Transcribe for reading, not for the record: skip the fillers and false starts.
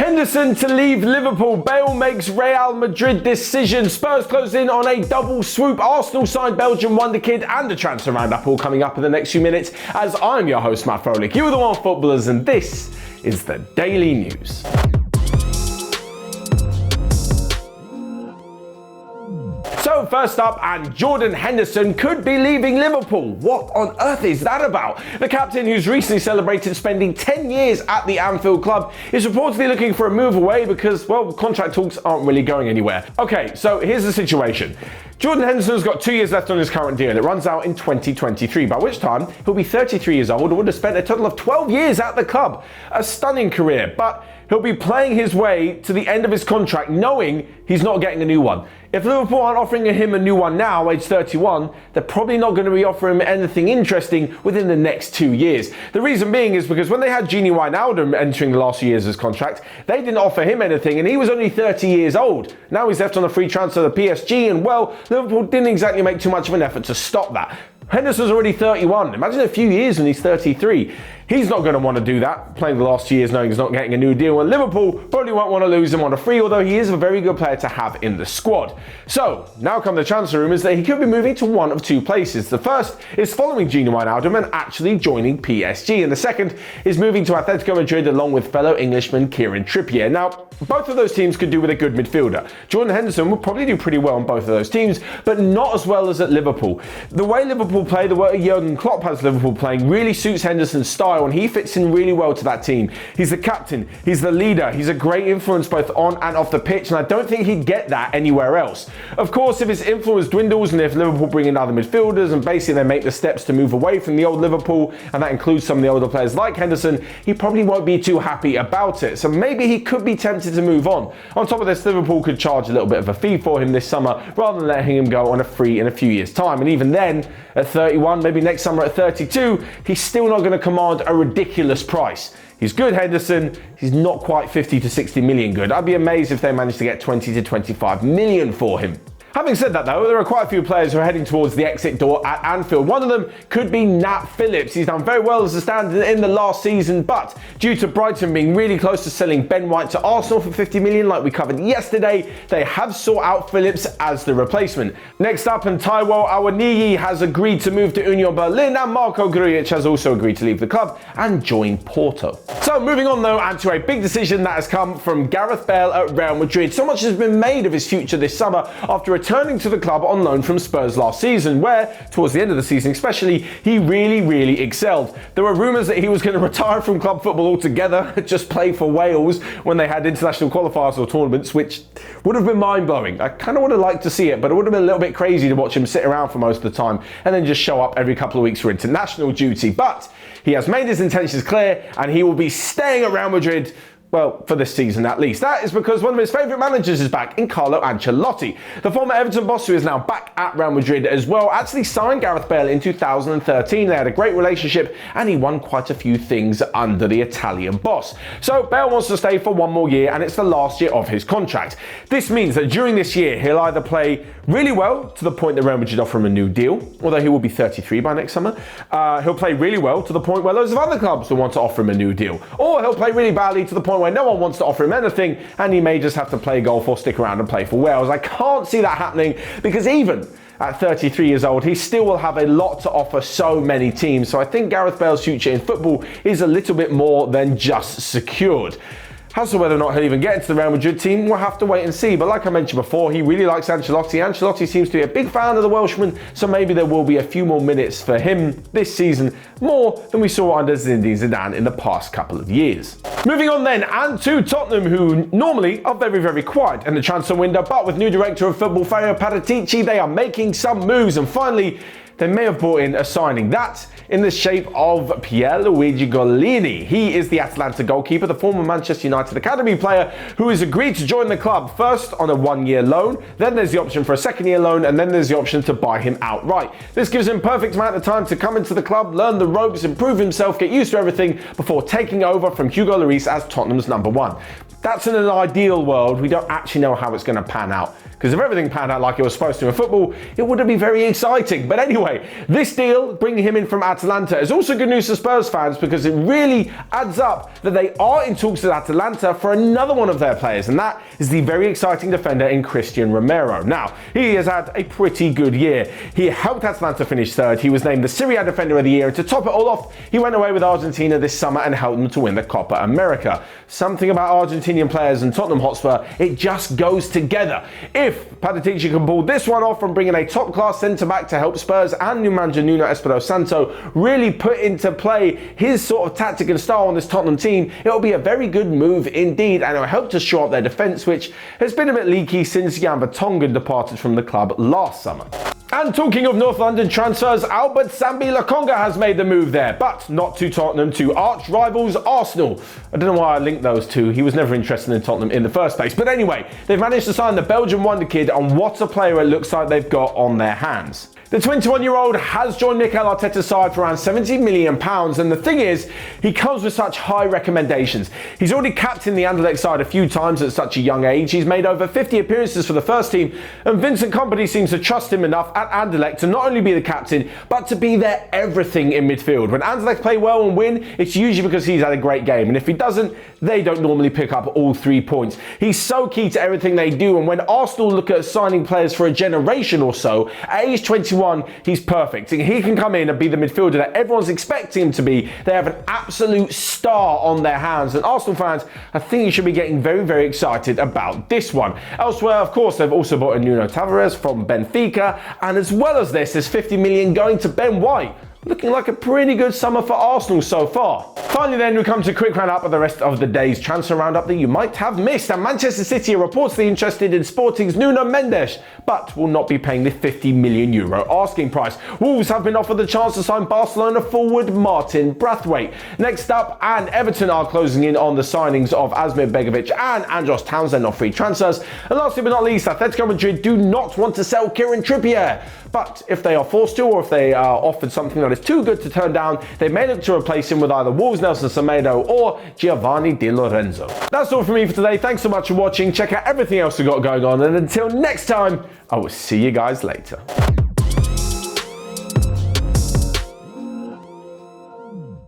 Henderson to leave Liverpool. Bale makes Real Madrid decision. Spurs close in on a double swoop. Arsenal signed Belgian wonderkid, and a transfer roundup all coming up in the next few minutes. As I'm your host, Matt Froelich, you are the One Footballers, and this is the Daily News. So first up, and Jordan Henderson could be leaving Liverpool. What on earth is that about? The captain, who's recently celebrated spending 10 years at the Anfield club, is reportedly looking for a move away because, well, contract talks aren't really going anywhere. Okay, so here's the situation. Jordan Henderson's got 2 years left on his current deal. It runs out in 2023, by which time he'll be 33 years old and would have spent a total of 12 years at the club. A stunning career, but he'll be playing his way to the end of his contract knowing he's not getting a new one. If Liverpool aren't offering him a new one now, age 31, they're probably not going to be offering him anything interesting within the next 2 years. The reason being is because when they had Gini Wijnaldum entering the last few years of his contract, they didn't offer him anything and he was only 30 years old. Now he's left on a free transfer to PSG and, well, Liverpool didn't exactly make too much of an effort to stop that. Henderson's already 31. Imagine a few years when he's 33. He's not going to want to do that, playing the last 2 years knowing he's not getting a new deal, and Liverpool probably won't want to lose him on a free, although he is a very good player to have in the squad. So, now come the transfer rumours that he could be moving to one of two places. The first is following Gini Wijnaldum and actually joining PSG, and the second is moving to Atletico Madrid along with fellow Englishman Kieran Trippier. Now, both of those teams could do with a good midfielder. Jordan Henderson will probably do pretty well on both of those teams, but not as well as at Liverpool. The way Liverpool play, the way Jurgen Klopp has Liverpool playing, really suits Henderson's style, and he fits in really well to that team. He's the captain, he's the leader, he's a great influence both on and off the pitch, and I don't think he'd get that anywhere else. Of course, if his influence dwindles and if Liverpool bring in other midfielders and basically they make the steps to move away from the old Liverpool, and that includes some of the older players like Henderson, he probably won't be too happy about it. So maybe he could be tempted to move on. On top of this, Liverpool could charge a little bit of a fee for him this summer rather than letting him go on a free in a few years' time. And even then, at 31, maybe next summer at 32, he's still not going to command a ridiculous price. He's good, Henderson. He's not quite 50 to 60 million good. I'd be amazed if they managed to get 20 to 25 million for him. Having said that though, there are quite a few players who are heading towards the exit door at Anfield. One of them could be Nat Phillips. He's done very well as a stand in the last season, but due to Brighton being really close to selling Ben White to Arsenal for 50 million like we covered yesterday, they have sought out Phillips as the replacement. Next up, and Taiwo Awoniyi has agreed to move to Union Berlin, and Marco Grujic has also agreed to leave the club and join Porto. So moving on though, and to a big decision that has come from Gareth Bale at Real Madrid. So much has been made of his future this summer after returning to the club on loan from Spurs last season, where, towards the end of the season especially, he really excelled. There were rumours that he was going to retire from club football altogether, just play for Wales when they had international qualifiers or tournaments, which would have been mind-blowing. I kind of would have liked to see it, but it would have been a little bit crazy to watch him sit around for most of the time and then just show up every couple of weeks for international duty. But he has made his intentions clear, and he will be staying at Real Madrid, well, for this season at least. That is because one of his favourite managers is back in Carlo Ancelotti. The former Everton boss, who is now back at Real Madrid as well, actually signed Gareth Bale in 2013. They had a great relationship and he won quite a few things under the Italian boss. So Bale wants to stay for one more year, and it's the last year of his contract. This means that during this year he'll either play really well to the point that Real Madrid offer him a new deal, although he will be 33 by next summer. He'll play really well to the point where loads of other clubs will want to offer him a new deal, or he'll play really badly to the point where no one wants to offer him anything and he may just have to play golf or stick around and play for Wales. I can't see that happening because even at 33 years old, he still will have a lot to offer so many teams. So I think Gareth Bale's future in football is a little bit more than just secured. As to whether or not he'll even get into the Real Madrid team, we'll have to wait and see. But like I mentioned before, he really likes Ancelotti. Ancelotti seems to be a big fan of the Welshman, so maybe there will be a few more minutes for him this season, more than we saw under Zinedine Zidane in the past couple of years. Moving on then, and to Tottenham, who normally are very quiet in the transfer window, but with new director of football Fabio Paratici, they are making some moves, and finally, they may have brought in a signing. That in the shape of Pierluigi Gollini. He is the Atalanta goalkeeper, the former Manchester United Academy player who has agreed to join the club, first on a one-year loan, then there's the option for a second-year loan, and then there's the option to buy him outright. This gives him perfect amount of time to come into the club, learn the ropes, improve himself, get used to everything before taking over from Hugo Lloris as Tottenham's number one. that's in an ideal world. We don't actually know how it's going to pan out. Because if everything panned out like it was supposed to in football, it wouldn't be very exciting. But anyway, this deal, bringing him in from Atalanta, is also good news for Spurs fans because it really adds up that they are in talks with Atalanta for another one of their players, and that is the very exciting defender in Christian Romero. Now, he has had a pretty good year. He helped Atalanta finish third. He was named the Serie A Defender of the Year, and to top it all off, he went away with Argentina this summer and helped them to win the Copa America. Something about Argentinian players and Tottenham Hotspur, it just goes together. If Paratici can pull this one off from bringing a top-class centre-back to help Spurs and new manager Nuno Espirito Santo really put into play his sort of tactic and style on this Tottenham team, it'll be a very good move indeed, and it'll help to shore up their defence, which has been a bit leaky since Jan Vertonghen departed from the club last summer. And talking of North London transfers, Albert Sambi Lokonga has made the move there, but not to Tottenham, to arch rivals Arsenal. I don't know why I linked those two. He was never interested in Tottenham in the first place. But anyway, they've managed to sign the Belgian wonderkid, and what a player it looks like they've got on their hands. The 21-year-old has joined Mikel Arteta's side for around £70 million, and the thing is, he comes with such high recommendations. He's already captained the Anderlecht side a few times at such a young age. He's made over 50 appearances for the first team, and Vincent Kompany seems to trust him enough at Anderlecht to not only be the captain, but to be their everything in midfield. When Anderlecht play well and win, it's usually because he's had a great game, and if he doesn't, they don't normally pick up all 3 points. He's so key to everything they do, and when Arsenal look at signing players for a generation or so, at age 21, he's perfect. He can come in and be the midfielder that everyone's expecting him to be. They have an absolute star on their hands, and Arsenal fans, I think you should be getting very, very excited about this one. Elsewhere, of course, they've also bought a Nuno Tavares from Benfica, and as well as this, there's 50 million going to Ben White. Looking like a pretty good summer for Arsenal so far. Finally then, we come to a quick roundup of the rest of the day's transfer roundup that you might have missed. And Manchester City are reportedly interested in Sporting's Nuno Mendes, but will not be paying the €50 million asking price. Wolves have been offered the chance to sign Barcelona forward Martin Braithwaite. Next up, and Everton are closing in on the signings of Asmir Begovic and Andros Townsend off free transfers. And lastly but not least, Atletico Madrid do not want to sell Kieran Trippier. But if they are forced to, or if they are offered something that is too good to turn down, they may look to replace him with either Wolves' Nelson Semedo or Giovanni Di Lorenzo. That's all from me for today. Thanks so much for watching. Check out everything else we've got going on. And until next time, I will see you guys later.